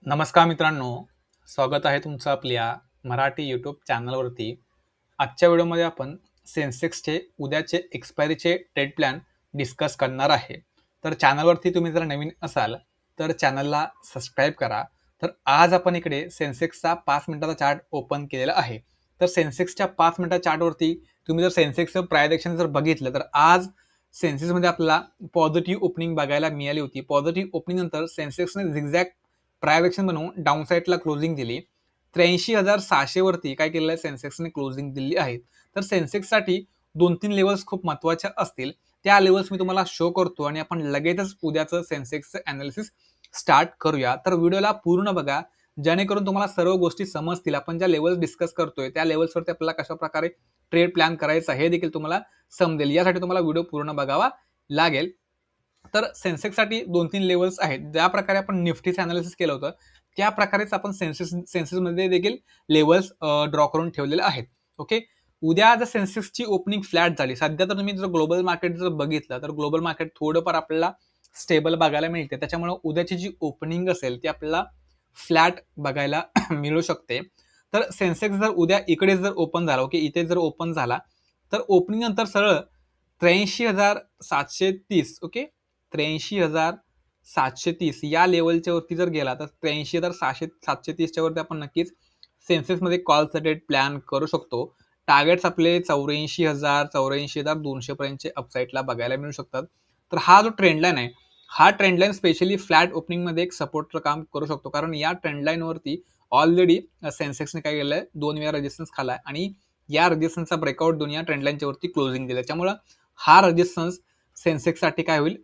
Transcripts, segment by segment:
नमस्कार मित्रांनो, स्वागत आहे तुमचं आपल्या मराठी यूट्यूब चॅनलवरती. आजच्या व्हिडिओमध्ये आपण सेन्सेक्सचे उद्याचे एक्सपायरीचे ट्रेड प्लॅन डिस्कस करणार आहे. तर चॅनलवरती तुम्ही जर नवीन असाल तर चॅनलला सबस्क्राईब करा. तर आज आपण इकडे सेन्सेक्सचा 5 मिनिटाचा चार्ट ओपन केलेला आहे. तर सेन्सेक्सच्या 5 मिनिटाच्या चार्टवरती तुम्ही जर सेन्सेक्सचं प्राइस ॲक्शन जर बघितलं तर आज सेन्सेक्समध्ये आपल्याला पॉझिटिव्ह ओपनिंग बघायला मिळाली होती. पॉझिटिव्ह ओपनिंग नंतर सेन्सेक्सने झिगझॅग प्राइस ॲक्शन बनवून डाऊन साईडला क्लोजिंग दिली. 83,600 वरती काय केलेलं आहे, सेन्सेक्सने क्लोजिंग दिली आहे. तर सेन्सेक्ससाठी 2-3 लेवल्स खूप महत्त्वाच्या असतील. त्या लेवल्स मी तुम्हाला शो करतो आणि आपण लगेचच उद्याचं सेन्सेक्सचं अनालिसिस स्टार्ट करूया. तर व्हिडिओला पूर्ण बघा, जेणेकरून तुम्हाला सर्व गोष्टी समजतील. आपण ज्या लेवल्स डिस्कस करतोय त्या लेवल्सवरती आपल्याला कशा प्रकारे ट्रेड प्लॅन करायचा हे देखील तुम्हाला समजेल. यासाठी तुम्हाला व्हिडिओ पूर्ण बघावा लागेल. तर सेन्सेक्ससाठी 2-3 लेवल्स आहेत. ज्या प्रकारे आपण निफ्टीचं अनालिसिस केलं होतं, त्या प्रकारेच आपण सेन्सेक्समध्ये देखील लेवल्स ड्रॉ करून ठेवलेले आहेत. ओके. उद्या जर सेन्सेक्सची ओपनिंग फ्लॅट झाली, सध्या तर तुम्ही जर ग्लोबल मार्केट जर बघितलं तर ग्लोबल मार्केट थोडंफार आपल्याला स्टेबल बघायला मिळते. त्याच्यामुळे उद्याची जी ओपनिंग असेल ती आपल्याला फ्लॅट बघायला मिळू शकते. तर सेन्सेक्स जर उद्या इकडे जर ओपन झाला, ओके, इथे जर ओपन झाला तर ओपनिंग नंतर सरळ 83,730, ओके, 83,730 या लेवलच्या वरती जर गेला तर 83,730च्या वरती आपण नक्कीच सेन्सेक्समध्ये कॉलचा ट्रेड प्लॅन करू शकतो. टार्गेट्स आपले 84,000 84,200 पर्यंतचे अपसाईडला बघायला मिळू शकतात. तर हा जो ट्रेंड लाईन आहे, हा ट्रेंड लाईन स्पेशली फ्लॅट ओपनिंगमध्ये एक सपोर्टचं काम करू शकतो. कारण या ट्रेंड लाईनवरती ऑलरेडी सेन्सेक्सने काय केलंय, 2 वेळा रेजिस्टन्स खालाय आणि या रेजिस्टन्सचा ब्रेकआउट दुनिया ट्रेंड लाईनच्या वरती क्लोजिंग दिलं. त्यामुळे हा रेजिस्टन्स सेन्सेक्ससाठी काय होईल,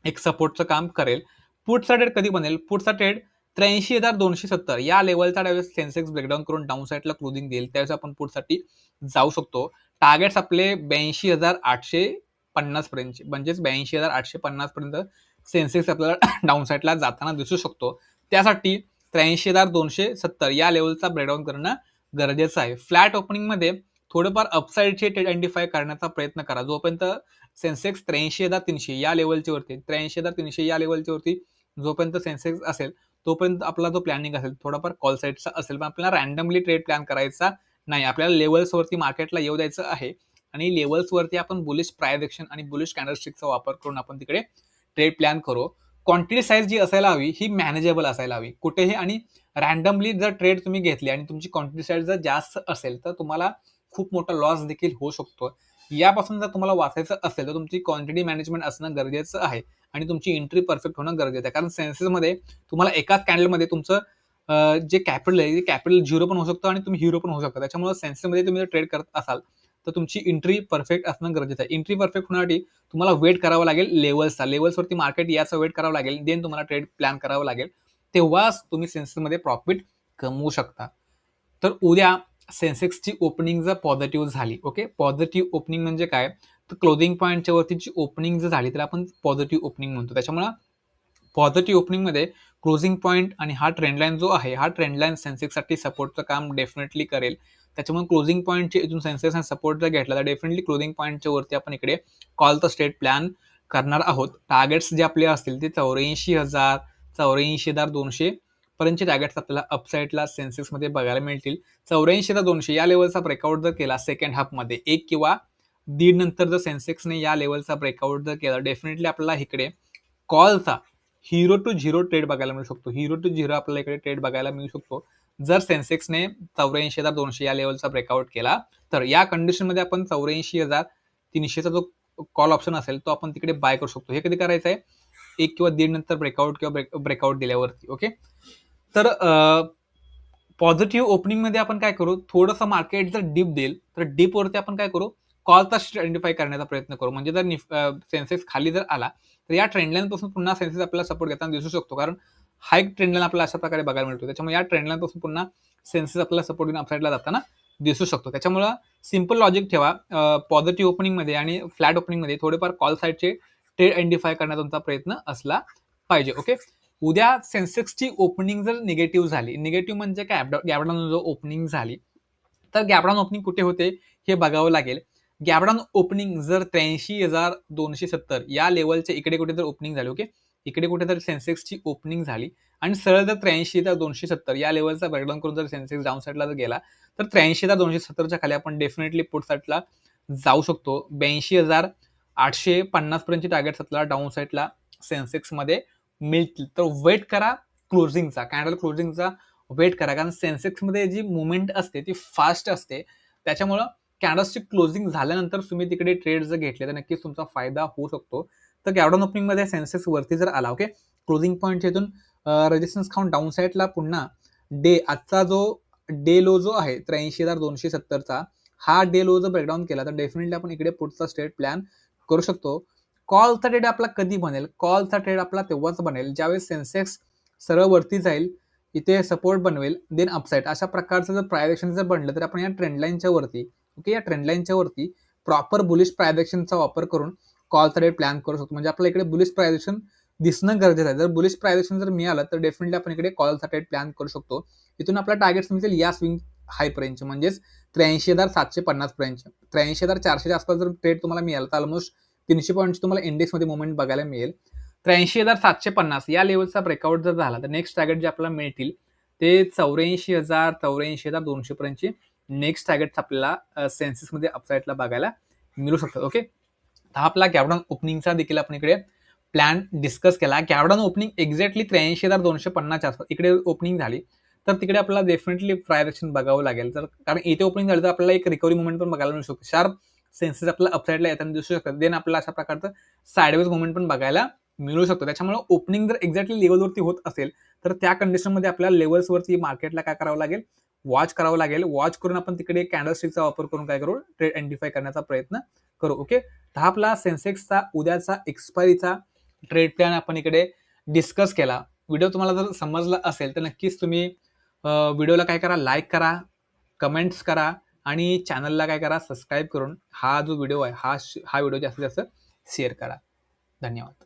एक सपोर्टचं काम करेल. पुटचा ट्रेड कधी बनेल, पुटचा ट्रेड 83,270 या लेवलचा त्यावेळेस सेन्सेक्स ब्रेकडाऊन करून डाऊन साईडला क्लोजिंग देईल, त्यावेळेस आपण पुटसाठी जाऊ शकतो. टार्गेट्स आपले 82,850 पर्यंतचे, म्हणजेच 82,850 पर्यंत सेन्सेक्स आपल्याला डाऊन साईडला जाताना दिसू शकतो. त्यासाठी 83,270 या लेवलचा ब्रेकडाऊन करणं गरजेचं आहे. फ्लॅट ओपनिंगमध्ये थोडंफार अपसाईडचे ट्रेड आयडेंटिफाय करण्याचा प्रयत्न करा. जोपर्यंत सेन्सेक्स 83,300 या लेवलच्या वरती 83,300 या लेवलच्या वरती जोपर्यंत सेन्सेक्स असेल तोपर्यंत आपला जो प्लॅनिंग असेल थोडाफार कॉल साईडचा असेल, पण आपल्याला रॅन्डमली ट्रेड प्लॅन करायचा नाही. आपल्याला लेवल्सवरती मार्केटला येऊ द्यायचं आहे आणि लेवल्सवरती आपण बुलिश प्राइस ॲक्शन आणि बुलिश कॅन्डलस्टिकचा वापर करून आपण तिकडे ट्रेड प्लॅन करू. क्वांटिटी साईज जी असायला हवी ही मॅनेजेबल असायला हवी कुठेही, आणि रॅन्डमली जर ट्रेड तुम्ही घेतली आणि तुमची क्वांटिटी साईज जर जास्त असेल तर तुम्हाला खूप मोठा लॉस देखील होऊ शकतो. यापासून जर तुम्हाला वाचायचं असेल तर तुमची क्वांटिटी मॅनेजमेंट असणं गरजेचं आहे आणि तुमची एंट्री परफेक्ट होणं गरजेचं आहे. कारण सेन्सेसमध्ये तुम्हाला एकाच कॅन्डलमध्ये तुमचं जे कॅपिटल आहे, कॅपिटल झिरो पण होऊ शकतं आणि तुम्ही हिरो पण होऊ शकता. त्याच्यामुळे सेन्सेसमध्ये तुम्ही जर ट्रेड करत असाल तर तुमची एंट्री परफेक्ट असणं गरजेचं आहे. एंट्री परफेक्ट होण्यासाठी तुम्हाला वेट करावं लागेल लेवल्सचा. लेवल्सवरती मार्केट याचा वेट करावं लागेल, देन तुम्हाला ट्रेड प्लॅन करावं लागेल. तेव्हाच तुम्ही सेन्सेसमध्ये प्रॉफिट कमवू शकता. तर उद्या सेन्सेक्सची ओपनिंग जर पॉझिटिव्ह झाली, ओके, पॉझिटिव्ह ओपनिंग म्हणजे काय, तर क्लोजिंग पॉईंटच्या वरतीची ओपनिंग जर झाली तर आपण पॉझिटिव्ह ओपनिंग म्हणतो. त्याच्यामुळे पॉझिटिव्ह ओपनिंगमध्ये क्लोजिंग पॉईंट आणि हा ट्रेंड लाईन जो आहे, हा ट्रेंड लाईन सेन्सेक्ससाठी सपोर्टचं काम डेफिनेटली करेल. त्याच्यामुळे क्लोजिंग पॉईंटचे इथून सेन्सेक्सने सपोर्ट जर घेतला तर डेफिनेटली क्लोजिंग पॉईंटच्या वरती आपण इकडे कॉलचा स्ट्रेट प्लॅन करणार आहोत. टार्गेट्स जे आपले असतील ते 84,000 84,200 पर्यंतचे टार्गेट्स आपल्याला अपसाईडला सेन्सेक्समध्ये बघायला मिळतील. 84,200 या लेवलचा ब्रेकआउट जर केला सेकंड हाफमध्ये 1 किंवा दीड नंतर जर सेन्सेक्सने या लेवलचा ब्रेकआउट जर केला डेफिनेटली आपल्याला इकडे कॉलचा हिरो टू झिरो ट्रेड बघायला मिळू शकतो. हिरो टू झिरो आपल्याला इकडे ट्रेड बघायला मिळू शकतो जर सेन्सेक्सने 84,200 या लेवलचा ब्रेकआउट केला तर. या कंडिशनमध्ये आपण 84,300चा जो कॉल ऑप्शन असेल तो आपण तिकडे बाय करू शकतो. हे कधी करायचं आहे, 1 किंवा दीड नंतर ब्रेकआउट किंवा ब्रेकआउट दिल्यावरती. ओके. तर पॉझिटिव्ह ओपनिंगमध्ये आपण काय करू, थोडंसं मार्केट जर डिप देईल तर डिपवरती आपण काय करू, कॉलचा आयडेंटिफाय करण्याचा प्रयत्न करू. म्हणजे जर सेन्सेक्स खाली जर आला तर या ट्रेंडलाईन पासून पुन्हा सेन्सेक्स आपल्याला सपोर्ट घेताना दिसू शकतो. कारण हा एक ट्रेंडलाईन आपल्याला अशा प्रकारे बघायला मिळतो. त्याच्यामुळे या ट्रेंडलाईन पासून पुन्हा सेन्सेक्स आपल्याला सपोर्ट घेऊन अपसाईडला जाताना दिसू शकतो. त्याच्यामुळे सिंपल लॉजिक ठेवा, पॉझिटिव्ह ओपनिंगमध्ये आणि फ्लॅट ओपनिंगमध्ये थोडेफार कॉल साईडचे ट्रेड आयडेंटिफाय करण्याचा तुमचा प्रयत्न असला पाहिजे. ओके. उद्या सेन्सेक्सची ओपनिंग जर निगेटिव्ह झाली, निगेटिव्ह म्हणजे काय, गॅपडाऊन जो ओपनिंग झाली तर गॅपडाऊन ओपनिंग कुठे होते हे बघावं लागेल. गॅपडाऊन ओपनिंग जर 83,270 या लेवलच्या इकडे कुठे जर ओपनिंग झाली, ओके, इकडे कुठेतरी सेन्सेक्सची ओपनिंग झाली आणि सरळ जर 83,270 या लेवलचा ब्रेकडाऊन करून जर सेन्सेक्स डाऊन साईडला जर गेला तर 83,270च्या खाली आपण डेफिनेटली पुट साईडला जाऊ शकतो. 82,850 पर्यंतची टार्गेट्स आपल्याला डाऊन साईडला सेन्सेक्समध्ये मिळतील. तर वेट करा क्लोजिंगचा, कॅन्डल क्लोजिंगचा वेट करा, कारण सेन्सेक्समध्ये जी मुवमेंट असते ती फास्ट असते. त्याच्यामुळं कॅन्डल्सची क्लोजिंग झाल्यानंतर तुम्ही तिकडे ट्रेड जर घेतले तर नक्कीच तुमचा फायदा होऊ शकतो. तर गॅवडॉन ओपनिंगमध्ये सेन्सेक्स वरती जर आला, ओके, क्लोजिंग पॉईंटच्या इथून रेजिस्टन्स खाऊन डाऊन साईडला पुन्हा आजचा जो डे लो जो आहे 83,270चा, हा डे लो जर ब्रेकडाऊन केला तर डेफिनेटली आपण इकडे पुढचा स्टेट प्लॅन करू शकतो. कॉलचा ट्रेड आपला कधी बनेल? कॉलचा ट्रेड आपला तेव्हाच बनेल ज्यावेळेस सेन्सेक्स सरळ वरती जाईल, इथे सपोर्ट बनवेल, देन अपसाईड. अशा प्रकारचं जर प्रायझेक्शन जर बनलं तर आपण या ट्रेंडलाईनच्या वरती, ओके, या ट्रेंडलाईनच्या वरती प्रॉपर बुलिश प्रायझेक्शनचा वापर करून कॉलचा ट्रेड प्लॅन करू शकतो. म्हणजे आपल्या इकडे बुलिश प्रायझेक्शन दिसणं गरजेचं आहे. जर बुलिश प्रायझेक्शन जर मिळालं तर डेफिनेटली आपण इकडे कॉलचा ट्रेड प्लॅन करू शकतो. इथून आपला टार्गेट्स मिळतील या स्विंग हाय पर्यंत, म्हणजेच 83,750 पर्यंत. 83,400च्या आसपास जर ट्रेड तुम्हाला मिळाला तर ऑलमोस्ट 300 पॉईंटची तुम्हाला इंडेक्समध्ये मुवमेंट बघायला मिळेल. 83,750 या लेवलचा ब्रेकआउट जर झाला तर नेक्स्ट टार्गेट जे आपल्याला मिळतील ते 84,200 पर्यंतची नेक्स्ट टार्गेट आपल्याला सेन्सेसमध्ये अपसाईडला बघायला मिळू शकतात. ओके, हा आपला गॅवडॉन ओपनिंगचा देखील आपण इकडे प्लॅन डिस्कस केला. गॅवडॉन ओपनिंग एक्झॅक्टली 83,250च्या आसपास इकडे ओपनिंग झाली तर तिकडे आपल्याला डेफिनेटली प्रायझेक्शन बघावं लागेल. तर कारण इथे ओपनिंग झालं तर आपल्याला एक रिकव्हरी मुवमेंट पण बघायला मिळू शकतो. शार्प सेन्सेस आपल्याला अपसाईडला येताना दिसू शकतात. देन आपल्याला अशा प्रकारचं साइडवेज मुवमेंट पण बघायला मिळू शकतो. त्याच्यामुळे ओपनिंग जर एक्झॅक्टली लेवलवरती होत असेल तर त्या कंडिशनमध्ये आपल्याला लेवल्सवरती मार्केटला काय करावं लागेल? वॉच करावं लागेल. वॉच करून आपण तिकडे कॅन्डलस्टिकचा वापर करून काय करू? ट्रेड आयडेंटिफाय करण्याचा प्रयत्न करू. ओके, तर हा आपला सेन्सेक्सचा उद्याचा एक्सपायरीचा ट्रेड प्लॅन आपण इकडे डिस्कस केला. व्हिडिओ तुम्हाला जर समजला असेल तर नक्कीच तुम्ही व्हिडिओला काय करा? लाईक करा, कमेंट्स करा आणि चॅनलला काय करा? सबस्क्राईब करून हा जो व्हिडिओ आहे हा व्हिडिओ जास्तीत जास्त शेअर करा. धन्यवाद.